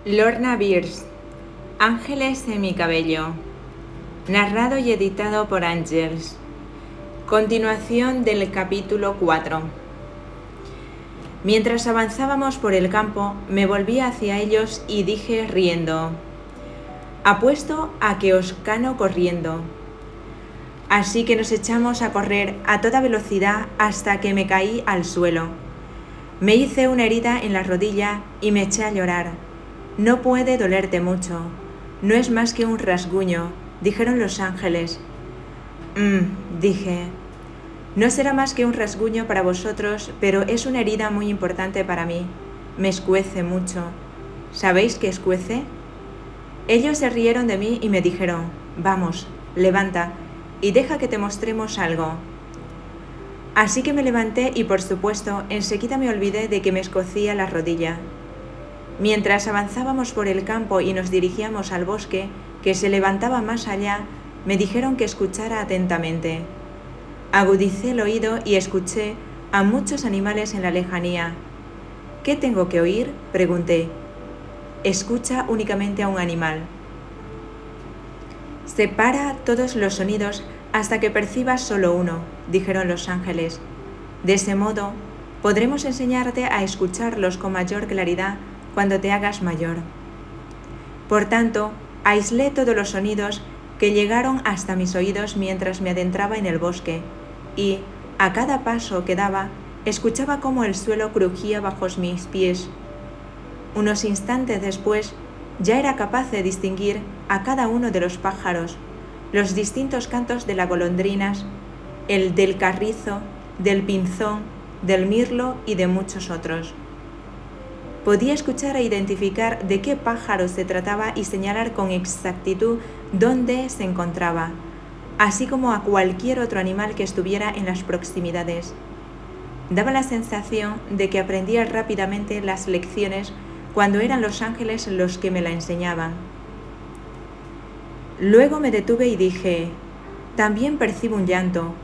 Lorna Beers, Ángeles en mi cabello. Narrado y editado por Ángels. Continuación del capítulo 4. Mientras avanzábamos por el campo, me volví hacia ellos y dije riendo: apuesto a que os gano corriendo. Así que nos echamos a correr a toda velocidad hasta que me caí al suelo. Me hice una herida en la rodilla y me eché a llorar. No puede dolerte mucho. No es más que un rasguño, dijeron los ángeles. Dije. No será más que un rasguño para vosotros, pero es una herida muy importante para mí. Me escuece mucho. ¿Sabéis qué escuece? Ellos se rieron de mí y me dijeron: vamos, levanta y deja que te mostremos algo. Así que me levanté y, por supuesto, enseguida me olvidé de que me escocía la rodilla. Mientras avanzábamos por el campo y nos dirigíamos al bosque, que se levantaba más allá, me dijeron que escuchara atentamente. Agudicé el oído y escuché a muchos animales en la lejanía. ¿Qué tengo que oír?, pregunté. Escucha únicamente a un animal. Separa todos los sonidos hasta que percibas solo uno, dijeron los ángeles. De ese modo, podremos enseñarte a escucharlos con mayor claridad cuando te hagas mayor. Por tanto, aislé todos los sonidos que llegaron hasta mis oídos mientras me adentraba en el bosque, y, a cada paso que daba, escuchaba cómo el suelo crujía bajo mis pies. Unos instantes después, ya era capaz de distinguir a cada uno de los pájaros, los distintos cantos de las golondrinas, el del carrizo, del pinzón, del mirlo y de muchos otros. Podía escuchar e identificar de qué pájaro se trataba y señalar con exactitud dónde se encontraba, así como a cualquier otro animal que estuviera en las proximidades. Daba la sensación de que aprendía rápidamente las lecciones cuando eran los ángeles los que me la enseñaban. Luego me detuve y dije: también percibo un llanto.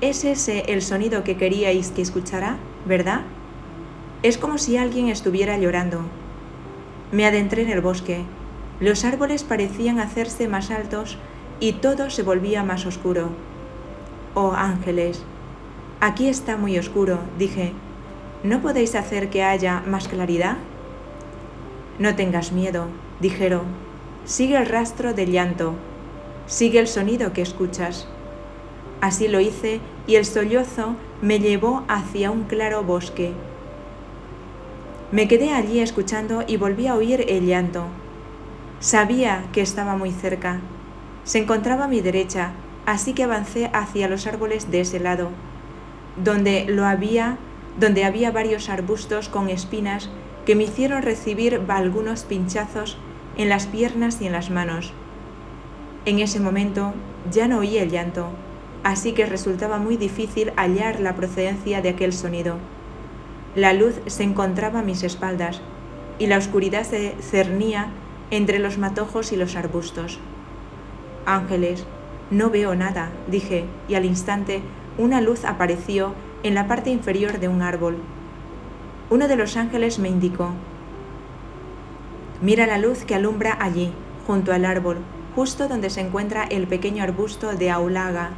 ¿Es ese el sonido que queríais que escuchara, verdad? Es como si alguien estuviera llorando. Me adentré en el bosque. Los árboles parecían hacerse más altos y todo se volvía más oscuro. Oh, ángeles, aquí está muy oscuro, dije. ¿No podéis hacer que haya más claridad? No tengas miedo, dijeron. Sigue el rastro del llanto. Sigue el sonido que escuchas. Así lo hice y el sollozo me llevó hacia un claro bosque. Me quedé allí escuchando y volví a oír el llanto. Sabía que estaba muy cerca. Se encontraba a mi derecha, así que avancé hacia los árboles de ese lado, donde había varios arbustos con espinas que me hicieron recibir algunos pinchazos en las piernas y en las manos. En ese momento ya no oí el llanto, así que resultaba muy difícil hallar la procedencia de aquel sonido. La luz se encontraba a mis espaldas y la oscuridad se cernía entre los matojos y los arbustos. Ángeles, no veo nada, dije, y al instante una luz apareció en la parte inferior de un árbol. Uno de los ángeles me indicó: mira la luz que alumbra allí, junto al árbol, justo donde se encuentra el pequeño arbusto de aulaga.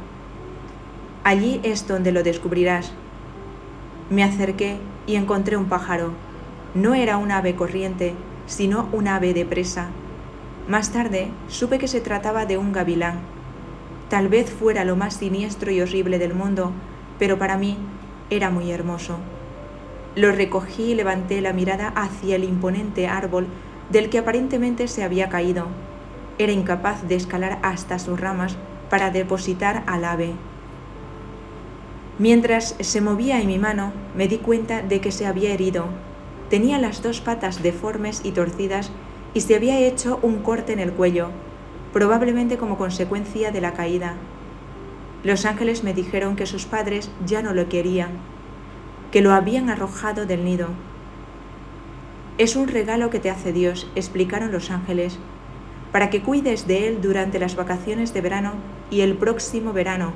Allí es donde lo descubrirás. Me acerqué y encontré un pájaro. No era un ave corriente, sino un ave de presa. Más tarde supe que se trataba de un gavilán. Tal vez fuera lo más siniestro y horrible del mundo, pero para mí era muy hermoso. Lo recogí y levanté la mirada hacia el imponente árbol del que aparentemente se había caído. Era incapaz de escalar hasta sus ramas para depositar al ave. Mientras se movía en mi mano, me di cuenta de que se había herido. Tenía las dos patas deformes y torcidas y se había hecho un corte en el cuello, probablemente como consecuencia de la caída. Los ángeles me dijeron que sus padres ya no lo querían, que lo habían arrojado del nido. Es un regalo que te hace Dios, explicaron los ángeles, para que cuides de él durante las vacaciones de verano y el próximo verano,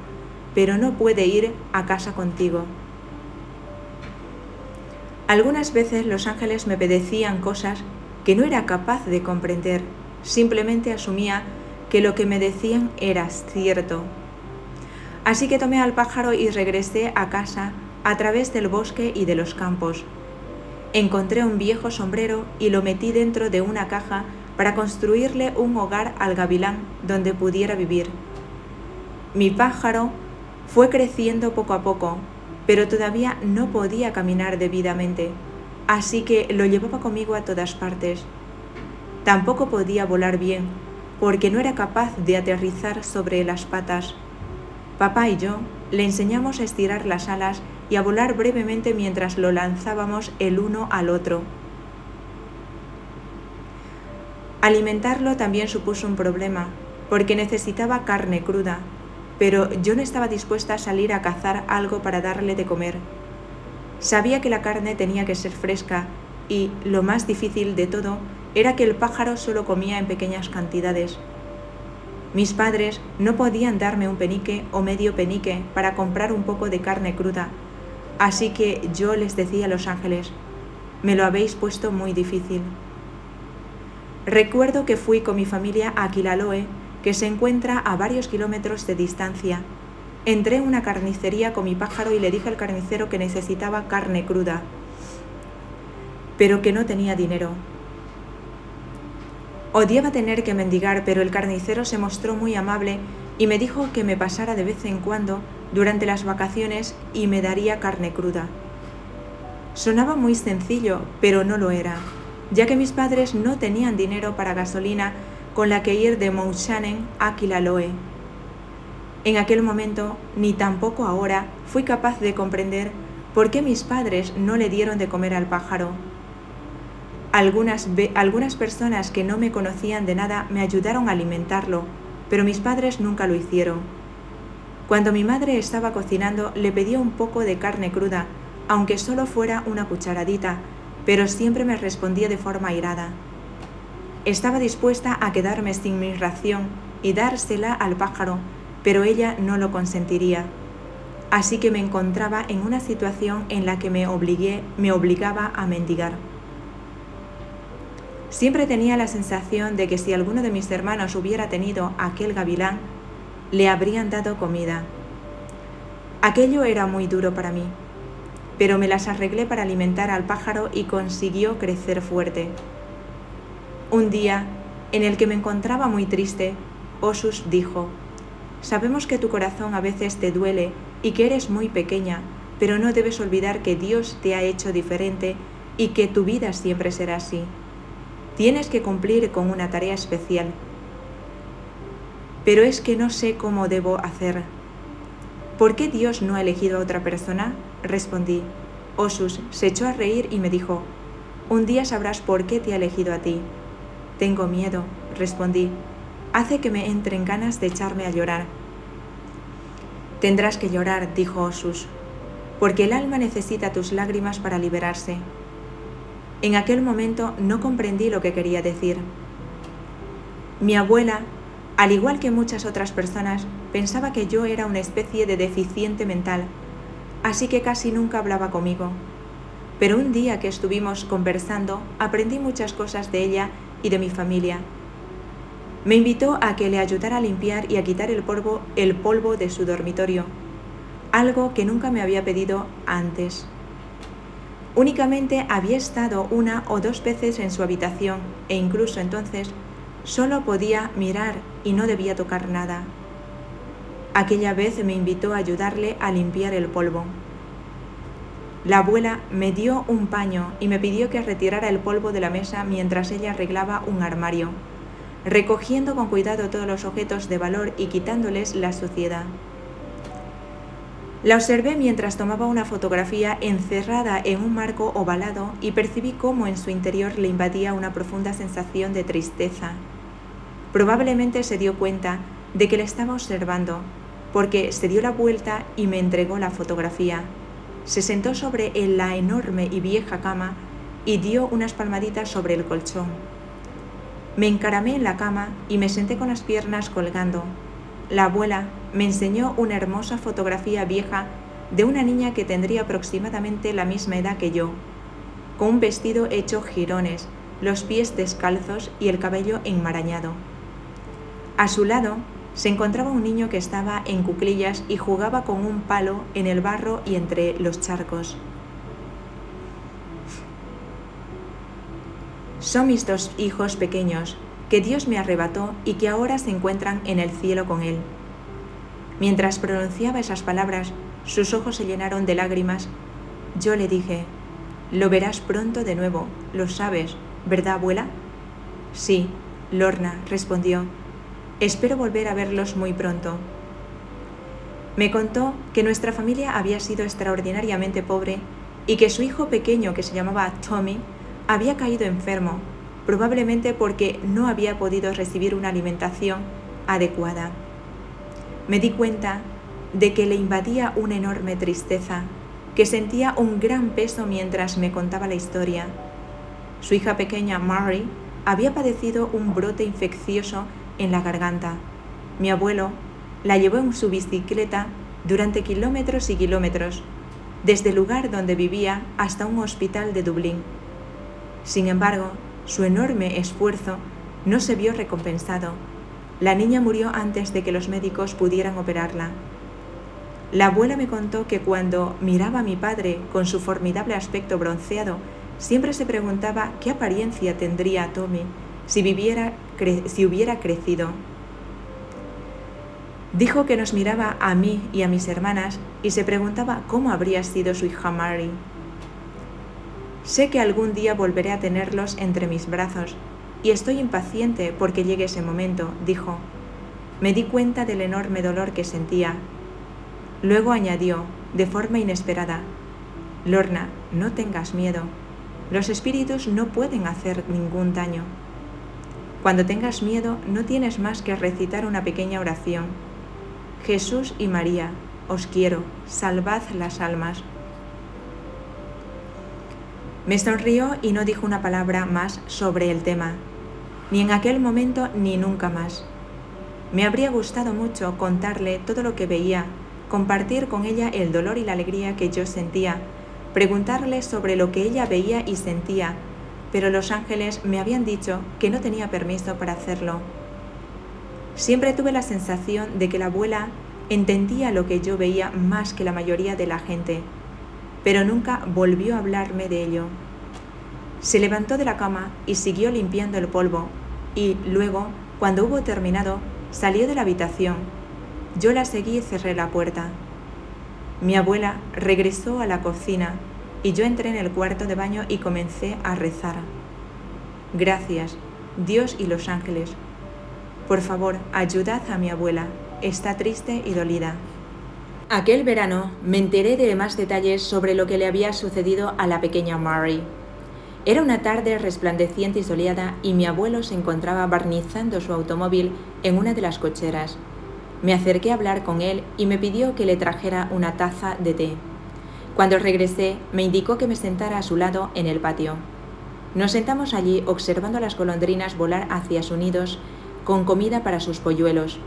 pero no puede ir a casa contigo. Algunas veces los ángeles me pedían cosas que no era capaz de comprender, simplemente asumía que lo que me decían era cierto. Así que tomé al pájaro y regresé a casa a través del bosque y de los campos. Encontré un viejo sombrero y lo metí dentro de una caja para construirle un hogar al gavilán donde pudiera vivir. Mi pájaro fue creciendo poco a poco, pero todavía no podía caminar debidamente, así que lo llevaba conmigo a todas partes. Tampoco podía volar bien, porque no era capaz de aterrizar sobre las patas. Papá y yo le enseñamos a estirar las alas y a volar brevemente mientras lo lanzábamos el uno al otro. Alimentarlo también supuso un problema, porque necesitaba carne cruda, pero yo no estaba dispuesta a salir a cazar algo para darle de comer. Sabía que la carne tenía que ser fresca y, lo más difícil de todo, era que el pájaro solo comía en pequeñas cantidades. Mis padres no podían darme un penique o medio penique para comprar un poco de carne cruda, así que yo les decía a los ángeles: me lo habéis puesto muy difícil. Recuerdo que fui con mi familia a Killaloe, que se encuentra a varios kilómetros de distancia. Entré en una carnicería con mi pájaro y le dije al carnicero que necesitaba carne cruda, pero que no tenía dinero. Odiaba tener que mendigar, pero el carnicero se mostró muy amable y me dijo que me pasara de vez en cuando durante las vacaciones y me daría carne cruda. Sonaba muy sencillo, pero no lo era, ya que mis padres no tenían dinero para gasolina con la que ir de Mount Shannon a Killaloe. En aquel momento, ni tampoco ahora, fui capaz de comprender por qué mis padres no le dieron de comer al pájaro. Algunas personas que no me conocían de nada me ayudaron a alimentarlo, pero mis padres nunca lo hicieron. Cuando mi madre estaba cocinando, le pedía un poco de carne cruda, aunque solo fuera una cucharadita, pero siempre me respondía de forma airada. Estaba dispuesta a quedarme sin mi ración y dársela al pájaro, pero ella no lo consentiría. Así que me encontraba en una situación en la que me obligaba a mendigar. Siempre tenía la sensación de que si alguno de mis hermanos hubiera tenido aquel gavilán, le habrían dado comida. Aquello era muy duro para mí, pero me las arreglé para alimentar al pájaro y consiguió crecer fuerte. Un día, en el que me encontraba muy triste, Osus dijo: «Sabemos que tu corazón a veces te duele y que eres muy pequeña, pero no debes olvidar que Dios te ha hecho diferente y que tu vida siempre será así. Tienes que cumplir con una tarea especial». Pero es que no sé cómo debo hacer. ¿Por qué Dios no ha elegido a otra persona? Respondí. Osus se echó a reír y me dijo: «Un día sabrás por qué te ha elegido a ti». «Tengo miedo», respondí. «Hace que me entren ganas de echarme a llorar». «Tendrás que llorar», dijo Osus, «porque el alma necesita tus lágrimas para liberarse». En aquel momento no comprendí lo que quería decir. Mi abuela, al igual que muchas otras personas, pensaba que yo era una especie de deficiente mental, así que casi nunca hablaba conmigo. Pero un día que estuvimos conversando, aprendí muchas cosas de ella y de mi familia. Me invitó a que le ayudara a limpiar y a quitar el polvo de su dormitorio, algo que nunca me había pedido antes. Únicamente había estado 1 o 2 veces en su habitación e incluso entonces solo podía mirar y no debía tocar nada. Aquella vez me invitó a ayudarle a limpiar el polvo. La abuela me dio un paño y me pidió que retirara el polvo de la mesa mientras ella arreglaba un armario, recogiendo con cuidado todos los objetos de valor y quitándoles la suciedad. La observé mientras tomaba una fotografía encerrada en un marco ovalado y percibí cómo en su interior le invadía una profunda sensación de tristeza. Probablemente se dio cuenta de que le estaba observando, porque se dio la vuelta y me entregó la fotografía. Se sentó sobre la enorme y vieja cama y dio unas palmaditas sobre el colchón. Me encaramé en la cama y me senté con las piernas colgando. La abuela me enseñó una hermosa fotografía vieja de una niña que tendría aproximadamente la misma edad que yo, con un vestido hecho jirones, los pies descalzos y el cabello enmarañado. A su lado se encontraba un niño que estaba en cuclillas y jugaba con un palo en el barro y entre los charcos. Son mis 2 hijos pequeños, que Dios me arrebató y que ahora se encuentran en el cielo con Él. Mientras pronunciaba esas palabras, sus ojos se llenaron de lágrimas. Yo le dije: «Lo verás pronto de nuevo, lo sabes, ¿verdad, abuela?» «Sí», Lorna respondió. «Espero volver a verlos muy pronto». Me contó que nuestra familia había sido extraordinariamente pobre y que su hijo pequeño, que se llamaba Tommy, había caído enfermo, probablemente porque no había podido recibir una alimentación adecuada. Me di cuenta de que le invadía una enorme tristeza, que sentía un gran peso mientras me contaba la historia. Su hija pequeña, Mary, había padecido un brote infeccioso en la garganta. Mi abuelo la llevó en su bicicleta durante kilómetros y kilómetros, desde el lugar donde vivía hasta un hospital de Dublín. Sin embargo, su enorme esfuerzo no se vio recompensado. La niña murió antes de que los médicos pudieran operarla. La abuela me contó que cuando miraba a mi padre con su formidable aspecto bronceado, siempre se preguntaba qué apariencia tendría Tommy si hubiera crecido. Dijo que nos miraba a mí y a mis hermanas y se preguntaba cómo habría sido su hija Mary. Sé que algún día volveré a tenerlos entre mis brazos y estoy impaciente porque llegue ese momento, dijo. Me di cuenta del enorme dolor que sentía. Luego añadió, de forma inesperada: Lorna, no tengas miedo. Los espíritus no pueden hacer ningún daño. Cuando tengas miedo, no tienes más que recitar una pequeña oración. Jesús y María, os quiero, salvad las almas. Me sonrió y no dijo una palabra más sobre el tema, ni en aquel momento ni nunca más. Me habría gustado mucho contarle todo lo que veía, compartir con ella el dolor y la alegría que yo sentía, preguntarle sobre lo que ella veía y sentía, pero los ángeles me habían dicho que no tenía permiso para hacerlo. Siempre tuve la sensación de que la abuela entendía lo que yo veía más que la mayoría de la gente, pero nunca volvió a hablarme de ello. Se levantó de la cama y siguió limpiando el polvo, y luego, cuando hubo terminado, salió de la habitación. Yo la seguí y cerré la puerta. Mi abuela regresó a la cocina y yo entré en el cuarto de baño y comencé a rezar. Gracias, Dios y los ángeles. Por favor, ayudad a mi abuela. Está triste y dolida. Aquel verano me enteré de más detalles sobre lo que le había sucedido a la pequeña Mary. Era una tarde resplandeciente y soleada y mi abuelo se encontraba barnizando su automóvil en una de las cocheras. Me acerqué a hablar con él y me pidió que le trajera una taza de té. Cuando regresé, me indicó que me sentara a su lado en el patio. Nos sentamos allí observando a las golondrinas volar hacia sus nidos con comida para sus polluelos.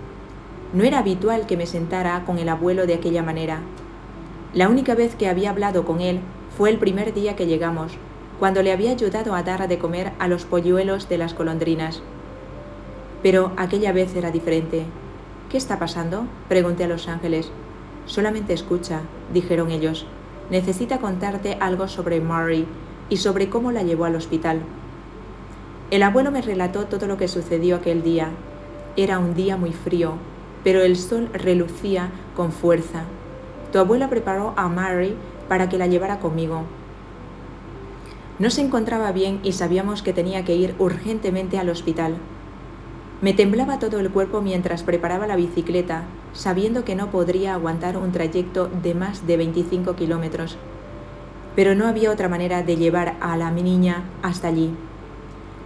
No era habitual que me sentara con el abuelo de aquella manera. La única vez que había hablado con él fue el primer día que llegamos, cuando le había ayudado a dar de comer a los polluelos de las golondrinas. Pero aquella vez era diferente. ¿Qué está pasando?, pregunté a los ángeles. Solamente escucha, dijeron ellos. Necesita contarte algo sobre Mary y sobre cómo la llevó al hospital. El abuelo me relató todo lo que sucedió aquel día. Era un día muy frío, pero el sol relucía con fuerza. Tu abuela preparó a Mary para que la llevara conmigo. No se encontraba bien y sabíamos que tenía que ir urgentemente al hospital. Me temblaba todo el cuerpo mientras preparaba la bicicleta, sabiendo que no podría aguantar un trayecto de más de 25 kilómetros. Pero no había otra manera de llevar a la niña hasta allí.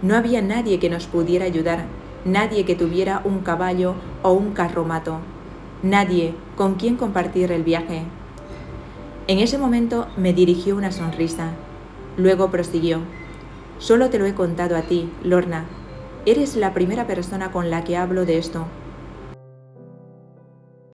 No había nadie que nos pudiera ayudar, nadie que tuviera un caballo o un carromato, nadie con quien compartir el viaje. En ese momento me dirigió una sonrisa. Luego prosiguió. Solo te lo he contado a ti, Lorna. Eres la primera persona con la que hablo de esto.